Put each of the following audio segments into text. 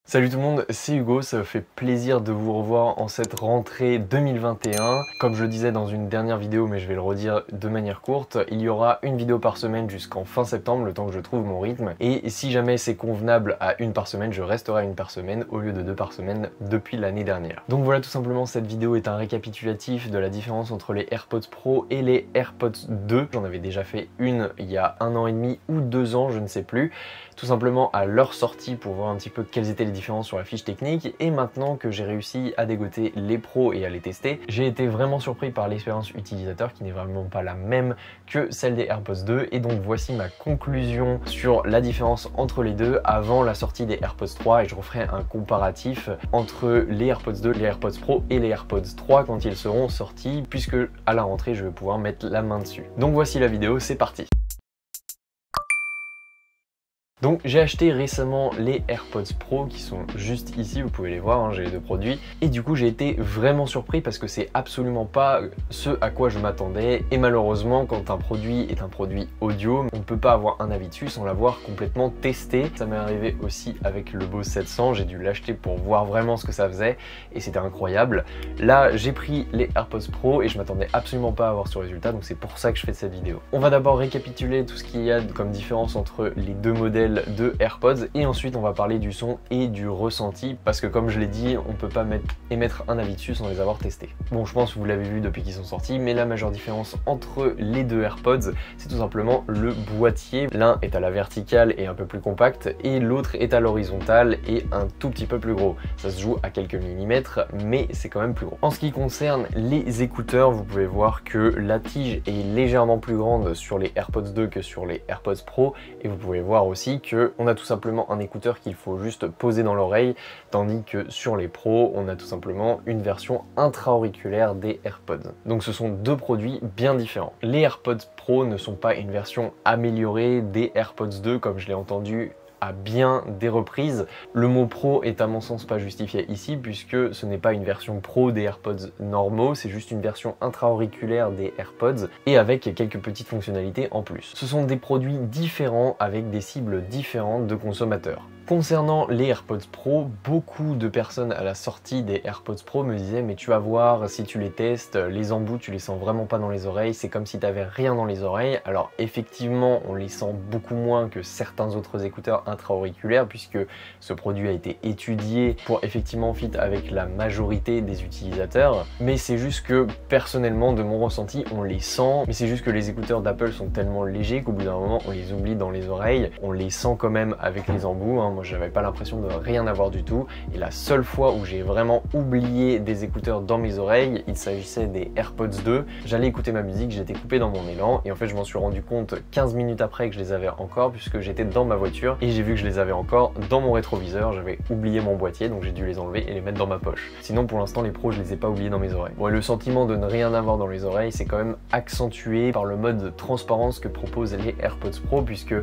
Salut tout le monde, c'est Hugo, ça me fait plaisir de vous revoir en cette rentrée 2021. Comme je le disais dans une dernière vidéo, mais je vais le redire de manière courte, il y aura une vidéo par semaine jusqu'en fin septembre, le temps que je trouve mon rythme. Et si jamais c'est convenable à une par semaine, je resterai à une par semaine au lieu de 2 par semaine depuis l'année dernière. Donc voilà, tout simplement, cette vidéo est un récapitulatif de la différence entre les AirPods Pro et les AirPods 2. J'en avais déjà fait une il y a 1 an et demi ou 2 ans, je ne sais plus. Tout simplement à leur sortie pour voir un petit peu quelles étaient les différences sur la fiche technique, et maintenant que j'ai réussi à dégoter les pros et à les tester, j'ai été vraiment surpris par l'expérience utilisateur qui n'est vraiment pas la même que celle des AirPods 2, et donc voici ma conclusion sur la différence entre les deux avant la sortie des AirPods 3, et je referai un comparatif entre les AirPods 2, les AirPods Pro et les AirPods 3 quand ils seront sortis, puisque à la rentrée je vais pouvoir mettre la main dessus. Donc voici la vidéo, c'est parti. Donc j'ai acheté récemment les AirPods Pro qui sont juste ici, vous pouvez les voir, hein, j'ai les deux produits. Et du coup j'ai été vraiment surpris parce que c'est absolument pas ce à quoi je m'attendais. Et malheureusement, quand un produit est un produit audio, on ne peut pas avoir un avis dessus sans l'avoir complètement testé. Ça m'est arrivé aussi avec le Bose 700, j'ai dû l'acheter pour voir vraiment ce que ça faisait et c'était incroyable. Là j'ai pris les AirPods Pro et je m'attendais absolument pas à avoir ce résultat, donc c'est pour ça que je fais cette vidéo. On va d'abord récapituler tout ce qu'il y a comme différence entre les deux modèles de AirPods et ensuite on va parler du son et du ressenti parce que comme je l'ai dit, on peut pas émettre un avis dessus sans les avoir testés. Bon, je pense que vous l'avez vu depuis qu'ils sont sortis, mais la majeure différence entre les deux AirPods, c'est tout simplement le boîtier. L'un est à la verticale et un peu plus compact et l'autre est à l'horizontale et un tout petit peu plus gros. Ça se joue à quelques millimètres, mais c'est quand même plus gros. En ce qui concerne les écouteurs, vous pouvez voir que la tige est légèrement plus grande sur les AirPods 2 que sur les AirPods Pro, et vous pouvez voir aussi que on a tout simplement un écouteur qu'il faut juste poser dans l'oreille, tandis que sur les Pros, on a tout simplement une version intra-auriculaire des AirPods. Donc ce sont deux produits bien différents. Les AirPods Pro ne sont pas une version améliorée des AirPods 2 comme je l'ai entendu à bien des reprises. Le mot pro est à mon sens pas justifié ici puisque ce n'est pas une version pro des AirPods normaux, c'est juste une version intra-auriculaire des AirPods et avec quelques petites fonctionnalités en plus. Ce sont des produits différents avec des cibles différentes de consommateurs. Concernant les AirPods Pro, beaucoup de personnes à la sortie des AirPods Pro me disaient mais tu vas voir, si tu les testes, les embouts tu les sens vraiment pas dans les oreilles, c'est comme si tu n'avais rien dans les oreilles. Alors effectivement on les sent beaucoup moins que certains autres écouteurs intra-auriculaires puisque ce produit a été étudié pour effectivement fit avec la majorité des utilisateurs, mais c'est juste que personnellement de mon ressenti on les sent, mais c'est juste que les écouteurs d'Apple sont tellement légers qu'au bout d'un moment on les oublie dans les oreilles. On les sent quand même avec les embouts, hein. Moi j'avais pas l'impression de rien avoir du tout, et la seule fois où j'ai vraiment oublié des écouteurs dans mes oreilles, il s'agissait des AirPods 2. J'allais écouter ma musique, j'étais coupé dans mon élan et en fait je m'en suis rendu compte 15 minutes après que je les avais encore puisque j'étais dans ma voiture et j'ai vu que je les avais encore dans mon rétroviseur. J'avais oublié mon boîtier donc j'ai dû les enlever et les mettre dans ma poche. Sinon pour l'instant les pros je les ai pas oubliés dans mes oreilles. Bon, et le sentiment de ne rien avoir dans les oreilles c'est quand même accentué par le mode de transparence que proposent les AirPods Pro puisque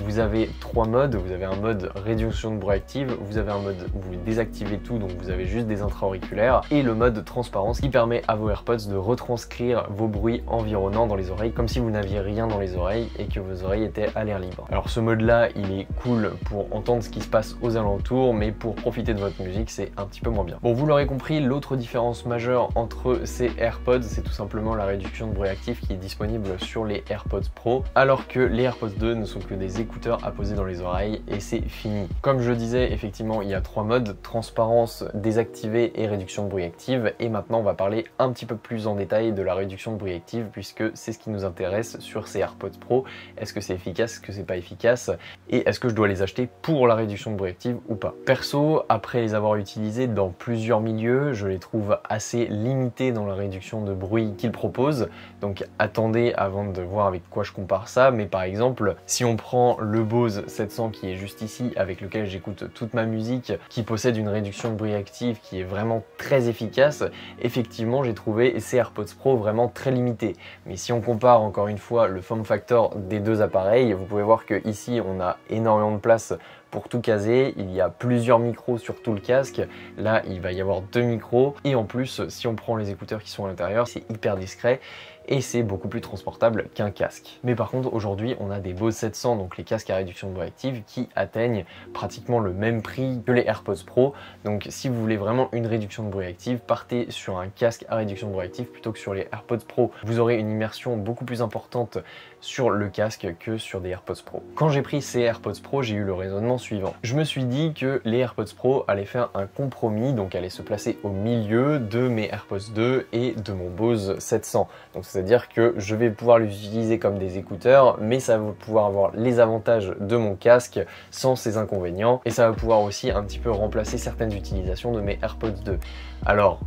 vous avez 3 modes. Vous avez un mode réduction de bruit active, vous avez un mode où vous désactivez tout, donc vous avez juste des intra-auriculaires, et le mode de transparence qui permet à vos AirPods de retranscrire vos bruits environnants dans les oreilles comme si vous n'aviez rien dans les oreilles et que vos oreilles étaient à l'air libre. Alors ce mode là il est cool pour entendre ce qui se passe aux alentours, mais pour profiter de votre musique c'est un petit peu moins bien. Bon, vous l'aurez compris, l'autre différence majeure entre ces AirPods c'est tout simplement la réduction de bruit actif qui est disponible sur les AirPods Pro, alors que les AirPods 2 ne sont que des écouteurs à poser dans les oreilles et c'est fini. Comme je le disais, effectivement, il y a 3 modes, transparence, désactivé et réduction de bruit active. Et maintenant, on va parler un petit peu plus en détail de la réduction de bruit active puisque c'est ce qui nous intéresse sur ces AirPods Pro. Est-ce que c'est efficace, est-ce que c'est pas efficace? Et est-ce que je dois les acheter pour la réduction de bruit active ou pas? Perso, après les avoir utilisés dans plusieurs milieux, je les trouve assez limités dans la réduction de bruit qu'ils proposent. Donc attendez avant de voir avec quoi je compare ça. Mais par exemple, si on prend le Bose 700 qui est juste ici avec lequel j'écoute toute ma musique, qui possède une réduction de bruit active qui est vraiment très efficace, effectivement j'ai trouvé ces AirPods Pro vraiment très limités. Mais si on compare encore une fois le form factor des deux appareils, vous pouvez voir que ici on a énormément de place pour tout caser, il y a plusieurs micros sur tout le casque. Là, il va y avoir 2 micros et en plus, si on prend les écouteurs qui sont à l'intérieur, c'est hyper discret et c'est beaucoup plus transportable qu'un casque. Mais par contre, aujourd'hui, on a des Bose 700, donc les casques à réduction de bruit active, qui atteignent pratiquement le même prix que les AirPods Pro. Donc si vous voulez vraiment une réduction de bruit active, partez sur un casque à réduction de bruit active plutôt que sur les AirPods Pro. Vous aurez une immersion beaucoup plus importante sur le casque que sur des AirPods Pro. Quand j'ai pris ces AirPods Pro, j'ai eu le raisonnement suivant. Je me suis dit que les AirPods Pro allaient faire un compromis, donc allaient se placer au milieu de mes AirPods 2 et de mon Bose 700. Donc c'est-à-dire que je vais pouvoir les utiliser comme des écouteurs, mais ça va pouvoir avoir les avantages de mon casque sans ses inconvénients, et ça va pouvoir aussi un petit peu remplacer certaines utilisations de mes AirPods 2. Alors,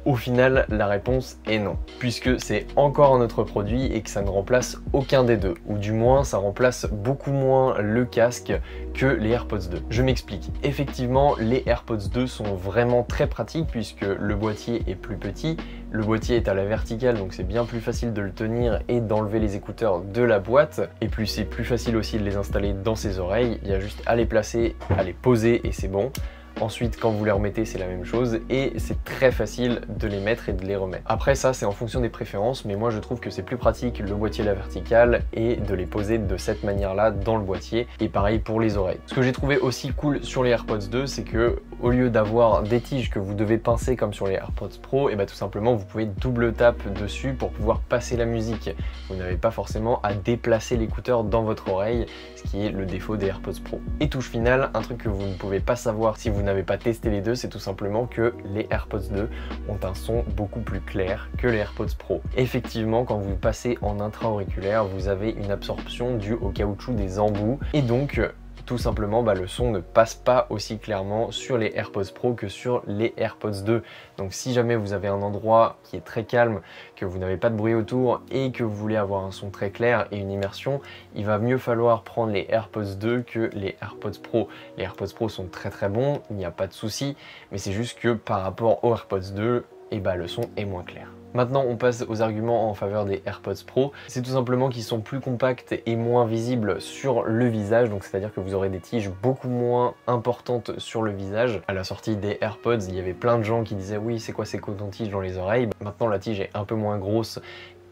au final, la réponse est non, puisque c'est encore un autre produit et que ça ne remplace aucun des deux, ou du moins ça remplace beaucoup moins le casque que les AirPods 2. Je m'explique. Effectivement, les AirPods 2 sont vraiment très pratiques puisque le boîtier est plus petit, le boîtier est à la verticale donc c'est bien plus facile de le tenir et d'enlever les écouteurs de la boîte, et puis c'est plus facile aussi de les installer dans ses oreilles, il y a juste à les placer, à les poser et c'est bon. Ensuite, quand vous les remettez, c'est la même chose et c'est très facile de les mettre et de les remettre. Après ça, c'est en fonction des préférences, mais moi je trouve que c'est plus pratique le boîtier à la verticale et de les poser de cette manière-là dans le boîtier, et pareil pour les oreilles. Ce que j'ai trouvé aussi cool sur les AirPods 2, c'est que au lieu d'avoir des tiges que vous devez pincer comme sur les AirPods Pro, et tout simplement vous pouvez double tap dessus pour pouvoir passer la musique. Vous n'avez pas forcément à déplacer l'écouteur dans votre oreille, ce qui est le défaut des AirPods Pro. Et touche finale, un truc que vous ne pouvez pas savoir si vous n'avez pas testé les deux, c'est tout simplement que les AirPods 2 ont un son beaucoup plus clair que les AirPods Pro. Effectivement, quand vous passez en intra-auriculaire, vous avez une absorption due au caoutchouc des embouts, et donc tout simplement le son ne passe pas aussi clairement sur les AirPods Pro que sur les AirPods 2. Donc si jamais vous avez un endroit qui est très calme, que vous n'avez pas de bruit autour et que vous voulez avoir un son très clair et une immersion, il va mieux falloir prendre les AirPods 2 que les AirPods Pro. Les AirPods Pro sont très très bons, il n'y a pas de souci, mais c'est juste que par rapport aux AirPods 2, le son est moins clair. Maintenant, on passe aux arguments en faveur des AirPods Pro. C'est tout simplement qu'ils sont plus compacts et moins visibles sur le visage, donc c'est-à-dire que vous aurez des tiges beaucoup moins importantes sur le visage. À la sortie des AirPods, il y avait plein de gens qui disaient oui, c'est quoi ces cotons-tiges dans les oreilles? Maintenant, la tige est un peu moins grosse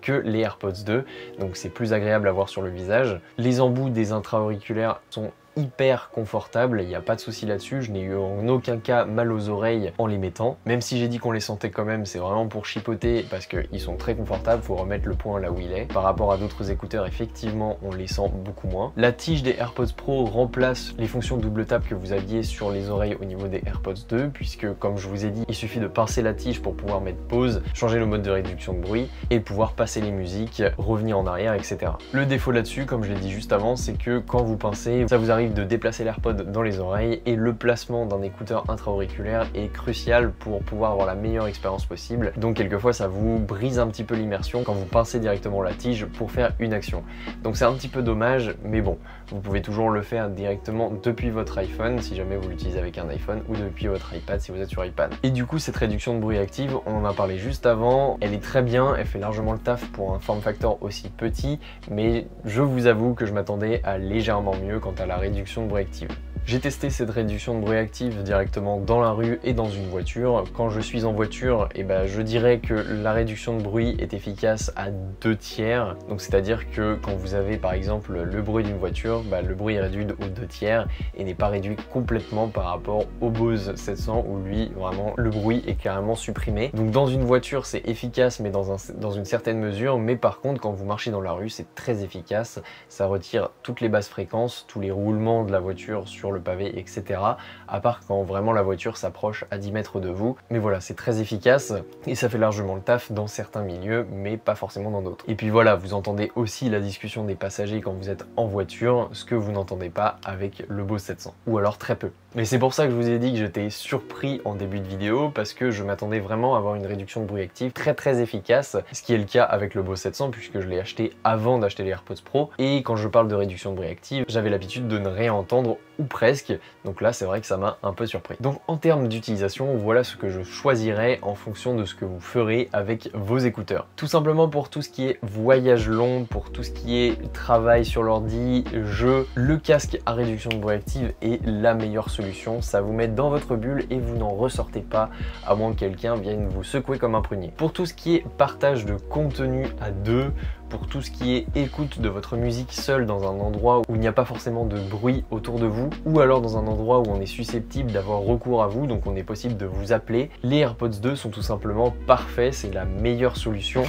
que les AirPods 2, donc c'est plus agréable à voir sur le visage. Les embouts des intra-auriculaires sont hyper confortable, il n'y a pas de souci là-dessus, je n'ai eu en aucun cas mal aux oreilles en les mettant, même si j'ai dit qu'on les sentait quand même, c'est vraiment pour chipoter parce qu'ils sont très confortables, faut remettre le point là où il est. Par rapport à d'autres écouteurs, effectivement, on les sent beaucoup moins. La tige des AirPods Pro remplace les fonctions double tap que vous aviez sur les oreilles au niveau des AirPods 2, puisque comme je vous ai dit, il suffit de pincer la tige pour pouvoir mettre pause, changer le mode de réduction de bruit et pouvoir passer les musiques, revenir en arrière, etc. Le défaut là-dessus, comme je l'ai dit juste avant, c'est que quand vous pincez, ça vous arrive de déplacer l'AirPod dans les oreilles, et le placement d'un écouteur intra-auriculaire est crucial pour pouvoir avoir la meilleure expérience possible. Donc quelquefois ça vous brise un petit peu l'immersion quand vous pincez directement la tige pour faire une action. Donc c'est un petit peu dommage, mais bon, vous pouvez toujours le faire directement depuis votre iPhone si jamais vous l'utilisez avec un iPhone, ou depuis votre iPad si vous êtes sur iPad. Et du coup, cette réduction de bruit active, on en a parlé juste avant, elle est très bien, elle fait largement le taf pour un form factor aussi petit, mais je vous avoue que je m'attendais à légèrement mieux quant à la réduction de bruit active. J'ai testé cette réduction de bruit active directement dans la rue et dans une voiture. Quand je suis en voiture, je dirais que la réduction de bruit est efficace à 2/3. Donc c'est-à-dire que quand vous avez par exemple le bruit d'une voiture, le bruit est réduit aux 2/3 et n'est pas réduit complètement par rapport au Bose 700 où lui vraiment le bruit est carrément supprimé. Donc dans une voiture c'est efficace mais dans une certaine mesure, mais par contre quand vous marchez dans la rue c'est très efficace. Ça retire toutes les basses fréquences, tous les roulements de la voiture sur le pavé, etc. À part quand vraiment la voiture s'approche à 10 mètres de vous. Mais voilà, c'est très efficace et ça fait largement le taf dans certains milieux, mais pas forcément dans d'autres. Et puis voilà, vous entendez aussi la discussion des passagers quand vous êtes en voiture, ce que vous n'entendez pas avec le Bose 700. Ou alors très peu. Mais c'est pour ça que je vous ai dit que j'étais surpris en début de vidéo, parce que je m'attendais vraiment à avoir une réduction de bruit active très efficace, ce qui est le cas avec le Bose 700 puisque je l'ai acheté avant d'acheter les AirPods Pro. Et quand je parle de réduction de bruit active, j'avais l'habitude de ne rien entendre ou presque, donc là c'est vrai que ça m'a un peu surpris. Donc en termes d'utilisation, voilà ce que je choisirais en fonction de ce que vous ferez avec vos écouteurs. Tout simplement pour tout ce qui est voyage long, pour tout ce qui est travail sur l'ordi, jeu, le casque à réduction de bruit active est la meilleure solution. Ça vous met dans votre bulle et vous n'en ressortez pas à moins que quelqu'un vienne vous secouer comme un prunier. Pour tout ce qui est partage de contenu à deux, pour tout ce qui est écoute de votre musique seul dans un endroit où il n'y a pas forcément de bruit autour de vous, ou alors dans un endroit où on est susceptible d'avoir recours à vous, donc on est possible de vous appeler, les AirPods 2 sont tout simplement parfaits, c'est la meilleure solution.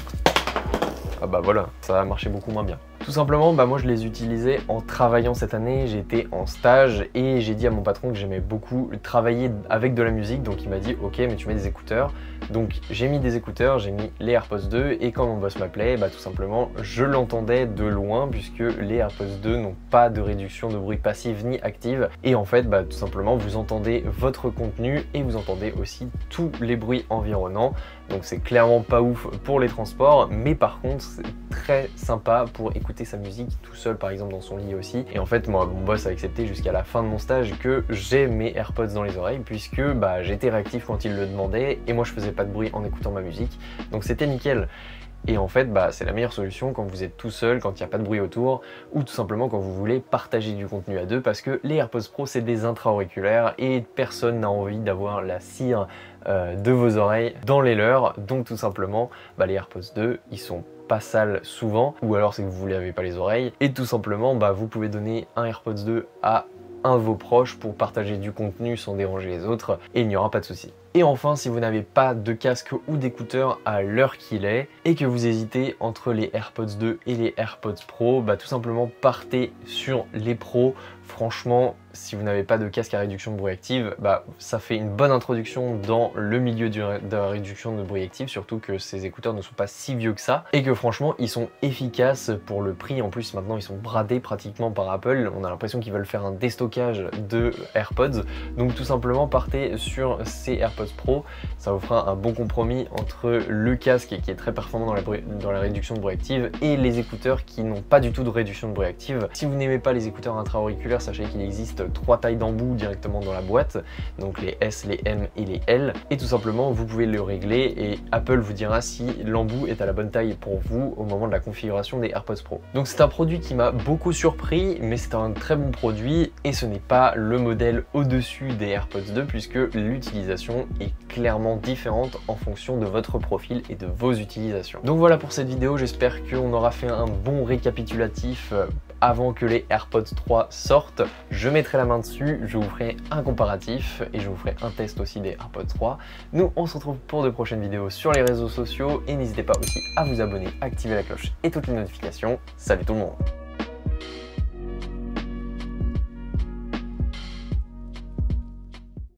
Ah bah voilà, ça va marcher beaucoup moins bien. Tout simplement, moi je les utilisais en travaillant cette année, j'étais en stage et j'ai dit à mon patron que j'aimais beaucoup travailler avec de la musique, donc il m'a dit ok mais tu mets des écouteurs. Donc j'ai mis des écouteurs, j'ai mis les AirPods 2 et quand mon boss m'appelait, tout simplement je l'entendais de loin puisque les AirPods 2 n'ont pas de réduction de bruit passive ni active et en fait tout simplement vous entendez votre contenu et vous entendez aussi tous les bruits environnants. Donc c'est clairement pas ouf pour les transports, mais par contre c'est très sympa pour écouter sa musique tout seul par exemple dans son lit aussi. Et en fait moi mon boss a accepté jusqu'à la fin de mon stage que j'ai mes AirPods dans les oreilles puisque j'étais réactif quand il le demandait et moi je faisais pas de bruit en écoutant ma musique, donc c'était nickel. Et en fait, c'est la meilleure solution quand vous êtes tout seul, quand il n'y a pas de bruit autour, ou tout simplement quand vous voulez partager du contenu à deux, parce que les AirPods Pro, c'est des intra-auriculaires et personne n'a envie d'avoir la cire de vos oreilles dans les leurs. Donc tout simplement, les AirPods 2, ils sont pas sales souvent, ou alors c'est que vous ne lavez pas les oreilles. Et tout simplement, vous pouvez donner un AirPods 2 à un de vos proches pour partager du contenu sans déranger les autres, et il n'y aura pas de souci. Et enfin, si vous n'avez pas de casque ou d'écouteurs à l'heure qu'il est et que vous hésitez entre les AirPods 2 et les AirPods Pro, tout simplement partez sur les Pros. Franchement, si vous n'avez pas de casque à réduction de bruit active, ça fait une bonne introduction dans le milieu de la réduction de bruit active, surtout que ces écouteurs ne sont pas si vieux que ça et que franchement, ils sont efficaces pour le prix. En plus, maintenant, ils sont bradés pratiquement par Apple. On a l'impression qu'ils veulent faire un déstockage de AirPods. Donc tout simplement, partez sur ces AirPods Pro, ça vous fera un bon compromis entre le casque qui est très performant dans la réduction de bruit active et les écouteurs qui n'ont pas du tout de réduction de bruit active. Si vous n'aimez pas les écouteurs intra-auriculaires, sachez qu'il existe 3 tailles d'embout directement dans la boîte, donc les S, les M et les L, et tout simplement vous pouvez le régler et Apple vous dira si l'embout est à la bonne taille pour vous au moment de la configuration des AirPods Pro. Donc c'est un produit qui m'a beaucoup surpris, mais c'est un très bon produit et ce n'est pas le modèle au-dessus des AirPods 2 puisque l'utilisation est clairement différente en fonction de votre profil et de vos utilisations. Donc voilà pour cette vidéo, j'espère qu'on aura fait un bon récapitulatif avant que les AirPods 3 sortent. Je mettrai la main dessus, je vous ferai un comparatif et je vous ferai un test aussi des AirPods 3. Nous on se retrouve pour de prochaines vidéos sur les réseaux sociaux et n'hésitez pas aussi à vous abonner, activer la cloche et toutes les notifications. Salut tout le monde!